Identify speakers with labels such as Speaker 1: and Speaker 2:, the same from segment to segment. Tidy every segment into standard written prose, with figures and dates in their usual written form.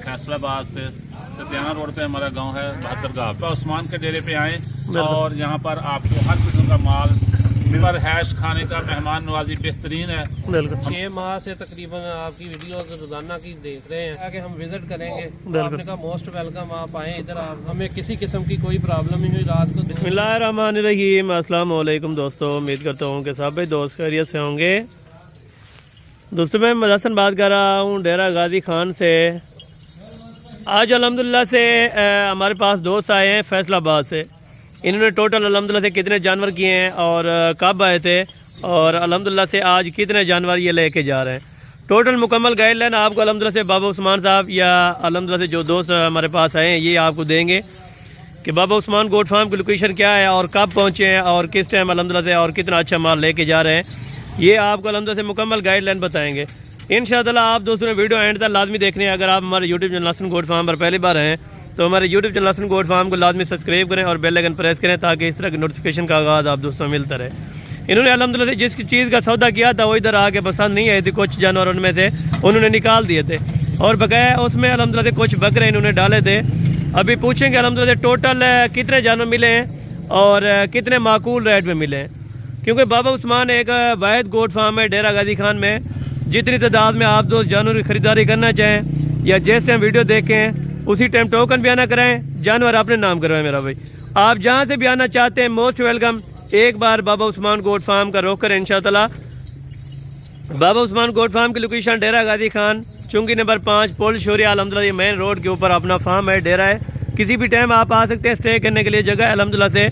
Speaker 1: फैसलाबाद से सतियाना रोड पे हमारा गांव है बहत्तरगाह। तो उस्मान के डेरे पे आएँ और यहाँ पर आपको हर किस्म का माल पर हैश खाने का मेहमान नवाजी बेहतरीन है।
Speaker 2: 6 माह से तकरीबन आपकी वीडियो रोजाना की देख रहे हैं कि हम विजिट करेंगे। तो आपने कहा मोस्ट वेलकम, आप आएँ इधर, आप हमें किसी किस्म की कोई प्रॉब्लम नहीं हुई रात को।
Speaker 3: बिस्मिल्लाहिर्रहमानिर्रहीम, अस्सलाम वालेकुम दोस्तों। उम्मीद करता हूँ कि सब दोस्त खैरियत से होंगे। दोस्तों मैं मदसन बात कर रहा हूँ डेरा गाजी खान से। आज अल्हम्दुलिल्लाह से हमारे पास दोस्त आए हैं फैसलाबाद से। इन्होंने टोटल अल्हम्दुलिल्लाह से कितने जानवर किए हैं और कब आए थे और अल्हम्दुलिल्लाह से आज कितने जानवर ये लेके जा रहे हैं। टोटल मुकम्मल गाइडलाइन आपको अल्हम्दुलिल्लाह से बाबा उस्मान साहब या अल्हम्दुलिल्लाह से जो दोस्त हमारे पास आए हैं ये आपको देंगे कि बाबा उस्मान गोट फार्म की लोकेशन क्या है और कब पहुँचे हैं और किस टाइम अल्हम्दुलिल्लाह से और कितना अच्छा माल लेके जा रहे हैं। ये आपको अल्हम्दुलिल्लाह से मुकम्मल गाइडलाइन बताएंगे इंशाअल्लाह। आप दोस्तों ने वीडियो एंड तक लाजमी देखने हैं। अगर आप हमारे यूट्यूब चैनल लसन गोट फार्म पर पहली बार हैं तो हमारे यूट्यूब चैनल लसन गोट फार्म को लाजमी सब्सक्राइब करें और बेल आइकन प्रेस करें ताकि इस तरह की नोटिफिकेशन का आगाज़ आप दोस्तों मिलता रहे। इन्होंने अल्हम्दुलिल्लाह से जिस चीज़ का सौदा किया था वो इधर आके पसंद नहीं आई थी। कुछ जानवर उनमें से उन्होंने निकाल दिए थे और बकाया उसमें अल्हम्दुलिल्लाह से कुछ बकरे इन्होंने डाले थे। अभी पूछेंगे अल्हम्दुलिल्लाह से टोटल कितने जानवर मिले हैं और कितने माकूल रेट में मिले हैं, क्योंकि बाबा उस्मान एक वाहिद गोट फार्म है डेरा गाजी खान में। जितनी तादाद में आप दोस्त जानवर की ख़रीदारी करना चाहें या जिस टाइम वीडियो देखें उसी टाइम टोकन भी आना कराएं, जानवर अपने नाम करवाएं। मेरा भाई आप जहां से भी आना चाहते हैं मोस्ट वेलकम। एक बार बाबा उस्मान गोट फार्म का रोक करें इंशाअल्लाह। बाबा उस्मान गोट फार्म की लोकेशन डेरा गाजी खान, चुंगी नंबर 5, पुल शोरिया। अल्हम्दुलिल्लाह मेन रोड के ऊपर अपना फार्म है, डेरा है। किसी भी टाइम आप आ सकते हैं, स्टे करने के लिए जगह है अल्हम्दुलिल्लाह से।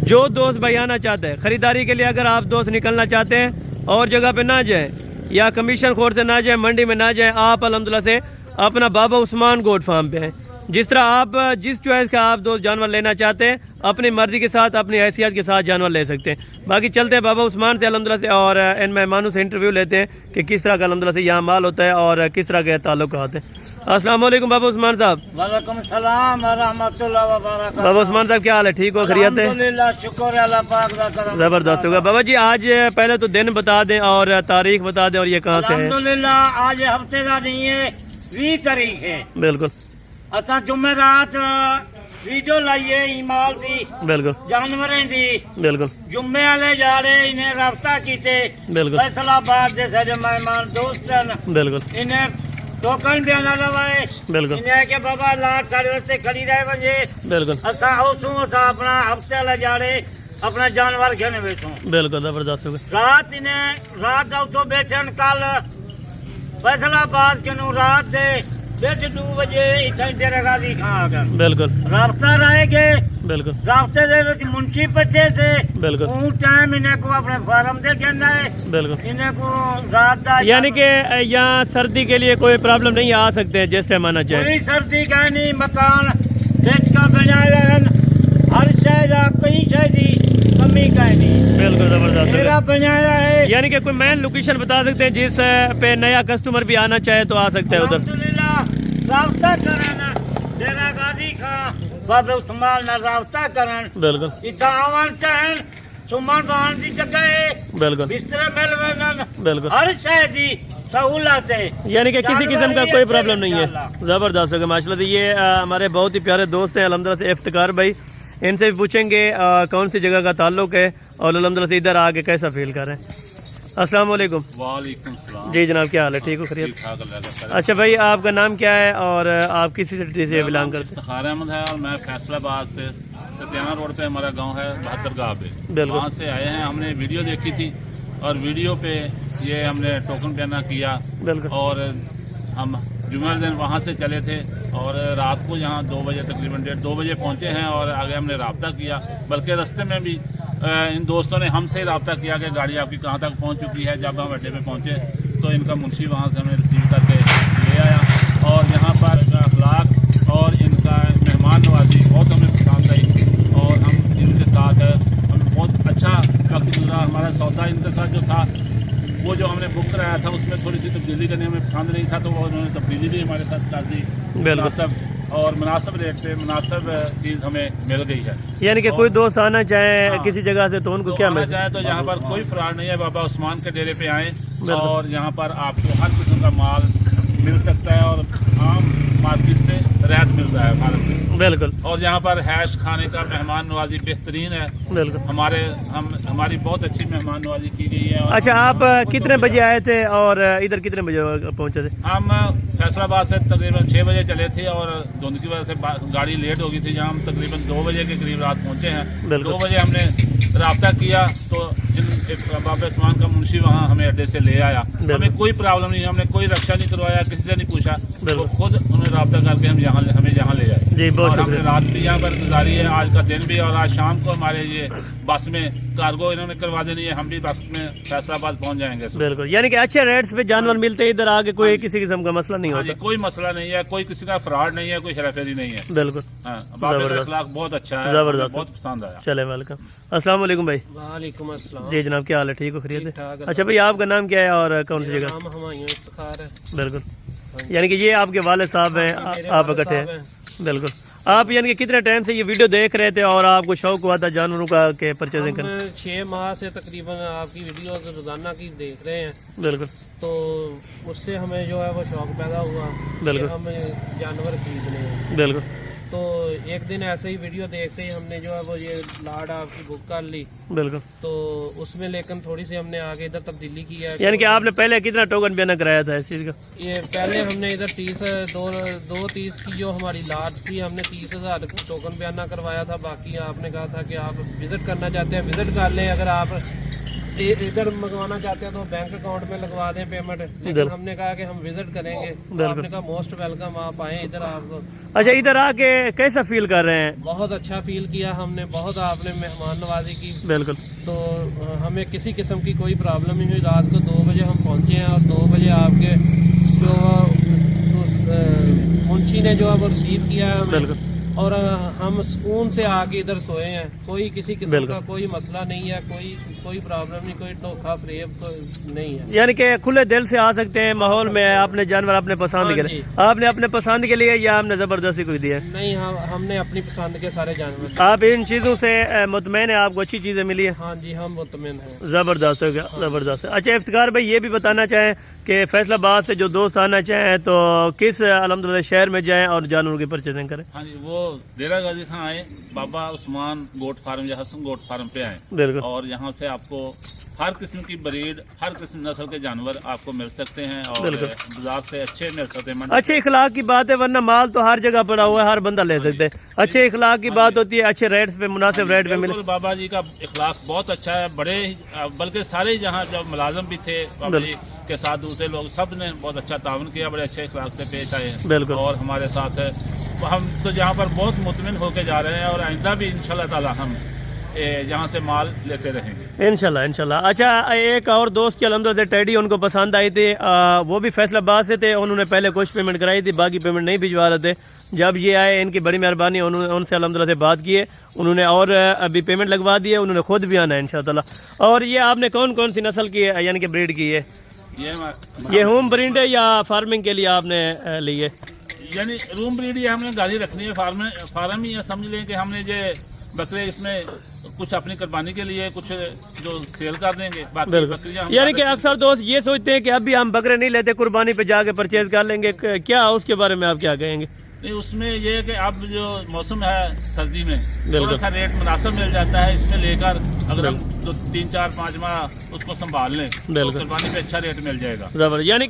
Speaker 3: जो दोस्त भाई आना चाहते हैं ख़रीदारी के लिए, अगर आप दोस्त निकलना चाहते हैं और जगह पे ना जाएं या कमीशन खोर से ना जाएं, मंडी में ना जाएं, आप अल्हम्दुलिल्लाह से अपना बाबा उस्मान गोट फार्म पे हैं। जिस तरह आप जिस चॉइस का आप दोस्त जानवर लेना चाहते हैं अपनी मर्ज़ी के साथ अपनी हैसियत के साथ जानवर ले सकते हैं। बाकी चलते हैं बाबा उस्मान से अल्हम्दुलिल्लाह से और इन मेहमानों से इंटरव्यू लेते हैं कि किस तरह का अल्हम्दुलिल्लाह से यहाँ माल होता है और किस तरह के ताल्लुकात हैं। अस्सलाम वालेकुम बाबा उस्मान साहब।
Speaker 4: वालेकुम सलाम व रहमतुल्लाह व बरकातहू।
Speaker 3: बाबा उस्मान साहब क्या हाल है, ठीक हो, खैरियत है?
Speaker 4: अल्हम्दुलिल्लाह, शुक्र है अल्लाह पाक का करम।
Speaker 3: ज़बरदस्त होगा। बाबा जी आज पहले तो दिन बता दें और तारीख बता दें और ये कहाँ से है।
Speaker 4: अल्हम्दुलिल्लाह आज हफ्ते का दिन है 20 तारीख है।
Speaker 3: बिल्कुल
Speaker 4: असा जुमेरात वीडियो लाइए ईमाल दी
Speaker 3: बिल्कुल
Speaker 4: जानवरें दी।
Speaker 3: बिल्कुल
Speaker 4: जुम्मे वाले जा रहे इन्हें रास्ता कीते
Speaker 3: बिल्कुल
Speaker 4: फैसलाबाद जैसे जो मेहमान दोस्त हैं
Speaker 3: बिल्कुल
Speaker 4: इन्हें टोकन भी आना लवाए।
Speaker 3: बिल्कुल
Speaker 4: इन्हें के बाबा लाट साढ़े वास्ते खड़ी रहे वजे
Speaker 3: बिल्कुल
Speaker 4: असा उसू असा अपना हफ्ते वाला जा रहे अपना जानवर घेने बैठो।
Speaker 3: बिल्कुल ज़बरदस्त होगा।
Speaker 4: रात इन्हें रात उतो बैठन कल फैसलाबाद के नु रात दे 2 बजे इतना डेरा गाजी खां आ गए।
Speaker 3: बिल्कुल
Speaker 4: रास्ता रहेगे
Speaker 3: बिल्कुल
Speaker 4: रास्ते दे विच मुंशी बच्चे से
Speaker 3: बिल्कुल
Speaker 4: उन टाइम इन्हें को अपने फार्म दे कहना है।
Speaker 3: बिल्कुल
Speaker 4: इन्हें को रात दा
Speaker 3: यानी कि यहाँ सर्दी के लिए कोई प्रॉब्लम नहीं, आ सकते हैं जिस टाइम आना चाहे।
Speaker 4: कोई सर्दी का नहीं, मकान बेच का बनाए हर शहर कई शहर दी कमी का नहीं।
Speaker 3: बिल्कुल ज़बरदस्त
Speaker 4: मेरा
Speaker 3: होगा।
Speaker 4: बनाया है।
Speaker 3: यानी कि कोई मेन लोकेशन बता सकते हैं जिस पे नया कस्टमर भी आना चाहे तो आ सकता है उधर।
Speaker 4: अल्हम्दुलिल्लाह रास्ता करना डेरा गाजी खां बाबा उस्मान ना रास्ता करन
Speaker 3: बिल्कुल
Speaker 4: इतना आवन चाहन सुमन बाण दी जगह है।
Speaker 3: बिल्कुल
Speaker 4: बिस्तर मिल वेन
Speaker 3: बिल्कुल
Speaker 4: हर शहर दी सहूलत है।
Speaker 3: यानी कि किसी किस्म का कोई प्रॉब्लम नहीं है।
Speaker 4: इंशाअल्लाह।
Speaker 3: ज़बरदस्त होगा माशाल्लाह से। ये हमारे बहुत ही प्यारे दोस्त हैं अल्हम्दुलिल्लाह से इफ्तिकार भाई। इनसे भी पूछेंगे कौन सी जगह का ताल्लुक है और अल्हम्दुलिल्लाह से इधर आके कैसा फील कर रहे हैं। अस्सलाम वालेकुम।
Speaker 1: वालेकुम सलाम।
Speaker 3: जी जनाब क्या हाल है, ठीक हो, खैरियत?
Speaker 1: ठीक ठाक अल्लाह का करम।
Speaker 3: अच्छा भाई आपका नाम क्या है और आप किसी सिटी से बिलोंग करते हैं?
Speaker 1: इफ्तिखार अहमद है और मैं फैसलाबाद से सतियाना रोड पे हमारा गांव है बहत्तरगाह पे।
Speaker 3: बिल्कुल।
Speaker 1: वहाँ से आए हैं। हमने वीडियो देखी थी और वीडियो पे ये हमने टोकन देना किया
Speaker 3: बिल्कुल
Speaker 1: और हम जुम्मे दिन वहाँ से चले थे और रात को यहाँ 2 बजे तकरीबन 1:30-2 बजे पहुँचे हैं और आगे हमने रब्ता किया। बल्कि रास्ते में भी इन दोस्तों ने हमसे ही रब्ता किया कि गाड़ी आपकी कहाँ तक पहुँच चुकी है। जब हम अड्डे पे पहुँचे तो इनका मुंशी वहाँ से हमें रिसीव करके ले आया और यहाँ पर अखलाक और इनका मेहमान नवाजी बहुत हमें पसंद आई और हम इनके साथ हमें बहुत अच्छा वक्त गुजरा। हमारा सौदा इनके साथ जो था वो जो हमने बुक कराया था उसमें थोड़ी सी तब्दीली करनी हमें पसंद नहीं था तो वो उन्होंने तब्दीली भी हमारे साथ कर दी। मुनासिब और मुनासिब रेट पे मुनासिब चीज़ हमें मिल गई है।
Speaker 3: यानी कि कोई दोस्त आना चाहे किसी जगह से तो उनको क्या मिल
Speaker 1: चाहे तो यहाँ पर कोई फ्रॉड नहीं है। बाबा उस्मान के डेरे पे आएँ और यहाँ पर आपको हर किस्म का माल मिल सकता है और आम मार्केट से रियायत मिल रहा है भारत में।
Speaker 3: बिल्कुल
Speaker 1: और यहाँ पर हैश खाने का मेहमान नवाजी बेहतरीन है।
Speaker 3: बिल्कुल।
Speaker 1: हमारी बहुत अच्छी मेहमान नवाजी की गई है।
Speaker 3: अच्छा, आप कितने बजे आए थे और इधर कितने बजे पहुँचे थे?
Speaker 1: हम फैसलाबाद से तकरीबन 6 बजे चले थे और धुंध की वजह से गाड़ी लेट हो गई थी। जहाँ हम तकरीबन 2 बजे के करीब रात पहुँचे हैं। 2 बजे हमने रब्ता किया तो बाबा उस्मान का मुंशी वहाँ हमें अड्डे से ले आया। हमें कोई प्रॉब्लम नहीं, हमने कोई रक्षा नहीं करवाया, किसी से नहीं पूछा, तो खुद उन्हें रब्ता करके हमें यहाँ ले आए।
Speaker 3: जी, बहुत
Speaker 1: और हमने
Speaker 3: शुक्रिया।
Speaker 1: रात भी यहाँ पर गुजारी है, आज का दिन भी, और आज शाम को हमारे ये बस में कार्गो इन्होंने करवा देनी है। हम भी बस में फैसलाबाद पहुँच जाएंगे।
Speaker 3: बिल्कुल, यानी कि अच्छे रेट्स पे जानवर मिलते हैं इधर आके, कोई किसी किस्म का मसला नहीं होता।
Speaker 1: कोई मसला नहीं है, कोई किसी का फ्रॉड नहीं है, कोई हेराफेरी नहीं है।
Speaker 3: बिल्कुल,
Speaker 1: हाँ, बाबे का अखलाक बहुत अच्छा है,
Speaker 3: जबरदस्त,
Speaker 1: बहुत पसंद आया।
Speaker 3: चले, वेलकम। अस्सलाम वालेकुम भाई।
Speaker 2: वालेकुम अस्सलाम।
Speaker 3: जी जनाब, क्या हाल है? ठीक हो, खैरियत
Speaker 2: ठीक
Speaker 3: है?
Speaker 2: ठाक है।
Speaker 3: अच्छा भाई, आपका नाम क्या है और कौन सी जगह?
Speaker 2: नाम हमायूं इफ्तिखार है।
Speaker 3: बिल्कुल, यानी कि ये आपके वाले साहब हैं,
Speaker 2: मेरे
Speaker 3: आप
Speaker 2: वाले
Speaker 3: इकट्ठे हैं?
Speaker 2: साहब हैं।
Speaker 3: बिल्कुल। आप यानी कि कितने टाइम से ये वीडियो देख रहे थे और आपको शौक हुआ था जानवरों का के परचेजिंग करने?
Speaker 2: हम 6 माह से तकरीबन आपकी वीडियो रोजाना की देख रहे हैं,
Speaker 3: बिल्कुल।
Speaker 2: तो उससे हमें जो है वो शौक पैदा हुआ कि
Speaker 3: बिल्कुल।
Speaker 2: हम जानवर खरीदने हैं।
Speaker 3: बिल्कुल।
Speaker 2: तो एक दिन ऐसे ही वीडियो देखते ही हमने जो है वो ये लाड आपकी बुक कर ली।
Speaker 3: बिल्कुल,
Speaker 2: तो उसमें लेकिन थोड़ी सी हमने आगे इधर तब्दीली की है।
Speaker 3: यानी कि आपने पहले कितना टोकन बयाना कराया था इस चीज़ का?
Speaker 2: ये पहले हमने इधर 30 की जो हमारी लाट थी, हमने 30,000 टोकन बयाना करवाया था। बाकी आपने कहा था कि आप विजिट करना चाहते हैं विजिट कर लें, अगर आप इधर मंगवाना चाहते हैं तो बैंक अकाउंट में लगवा दें पेमेंट। लेकिन हमने कहा कि हम विजिट करेंगे, तो आपने कहा मोस्ट वेलकम, आप आएँ इधर। आपको
Speaker 3: अच्छा, इधर आके कैसा फील कर रहे हैं?
Speaker 2: बहुत अच्छा फील किया हमने, बहुत आपने मेहमान नवाजी की।
Speaker 3: बिल्कुल।
Speaker 2: तो हमें किसी किस्म की कोई प्रॉब्लम नहीं हुई। रात को 2 बजे हम पहुंचे हैं और 2 बजे आपके जो मुंशी ने जो है वो रिसीव किया है हमें।
Speaker 3: बिल्कुल।
Speaker 2: और हम सुकून से आके इधर सोए हैं। कोई किसी किस्म का कोई मसला नहीं है, कोई प्रॉब्लम नहीं, कोई धोखा फरेब नहीं है।
Speaker 3: यानी कि खुले दिल से आ सकते हैं माहौल में। आपने जानवर अपने पसंद के लिए, आपने अपने पसंद के लिए या आपने जबरदस्ती कोई दिया?
Speaker 2: नहीं, हमने अपनी पसंद के सारे जानवर।
Speaker 3: आप इन चीज़ों से मुतमैन है? आपको अच्छी चीज़ें मिली है?
Speaker 2: हाँ जी, हम मुतमिन हैं।
Speaker 3: ज़बरदस्त हो गया, ज़बरदस्त। अच्छा इफ्तिखार भाई, ये भी बताना चाहें कि फैसलाबाद से जो दोस्त आना चाहें तो किस अल्हम्दुलिल्लाह शहर में जाएं और जानवरों की परचेजिंग करें?
Speaker 1: हाँ जी, वो डेरा गाजी खां आए, बाबा उस्मान गोट फार्म या हसन गोट फार्म पे आए,
Speaker 3: बिल्कुल।
Speaker 1: और यहाँ से आपको हर किस्म की ब्रीड, हर किस्म नस्ल के जानवर आपको मिल सकते हैं और बाजार से अच्छे मिल सकते हैं।
Speaker 3: अच्छे इखलाक की बात है, वरना माल तो हर जगह पड़ा हुआ है, हर बंदा ले सकते हैं। अच्छे इखलाक की बात होती है, अच्छे रेट्स पे, मुनासिब रेट पे मिले।
Speaker 1: बाबा जी का इखलाक बहुत अच्छा है, बड़े बल्कि सारे जहाँ जब मुलाजम भी थे बाबा जी के साथ, दूसरे लोग सब ने बहुत अच्छा तावन किया, बड़े अच्छे इखलाक से पेश आए हैं।
Speaker 3: बिल्कुल।
Speaker 1: और हमारे साथ हम तो यहाँ पर बहुत मुतमिन होकर जा रहे हैं और आइंदा भी इंशाल्लाह ताला हम यहाँ से माल लेते रहेंगे इंशाल्लाह
Speaker 3: इंशाल्लाह। अच्छा, एक और दोस्त की अल्हम्दुलिल्लाह टेडी उनको पसंद आई थी, वो भी फैसलाबाद से थे। उन्होंने पहले कुछ पेमेंट कराई थी, बाकी पेमेंट नहीं भिजवा रहे थे। जब ये आए, इनकी बड़ी मेहरबानी, उन्होंने उनसे अल्हम्दुलिल्लाह से बात की है, उन्होंने और अभी पेमेंट लगवा दी है। उन्होंने खुद भी आना है इंशाल्लाह। और ये आपने कौन कौन सी नस्ल की है यानी कि ब्रीड की है? ये होम ब्रीड है या फार्मिंग के लिए आपने ली है?
Speaker 1: यानी रूम ब्रीड ये हमने गाड़ी रखनी है, फार्म ही समझ लें कि हमने ये बकरे इसमें कुछ अपनी कुर्बानी के लिए कुछ जो सेल कर देंगे, बाकी बकरियां
Speaker 3: यानी कि अक्सर दोस्त ये सोचते हैं कि अभी हम बकरे नहीं लेते, कुर्बानी पे जाके परचेज कर लेंगे। क्या उसके बारे में आप क्या कहेंगे?
Speaker 1: नहीं, उसमें ये है कि अब जो मौसम है सर्दी में थोड़ा सा रेट मुनासिब मिल जाता है, इसमें लेकर अगर हम 3, 4, 5 माह उसको संभाल लें तो कुर्बानी पे अच्छा रेट मिल जाएगा।
Speaker 3: यानी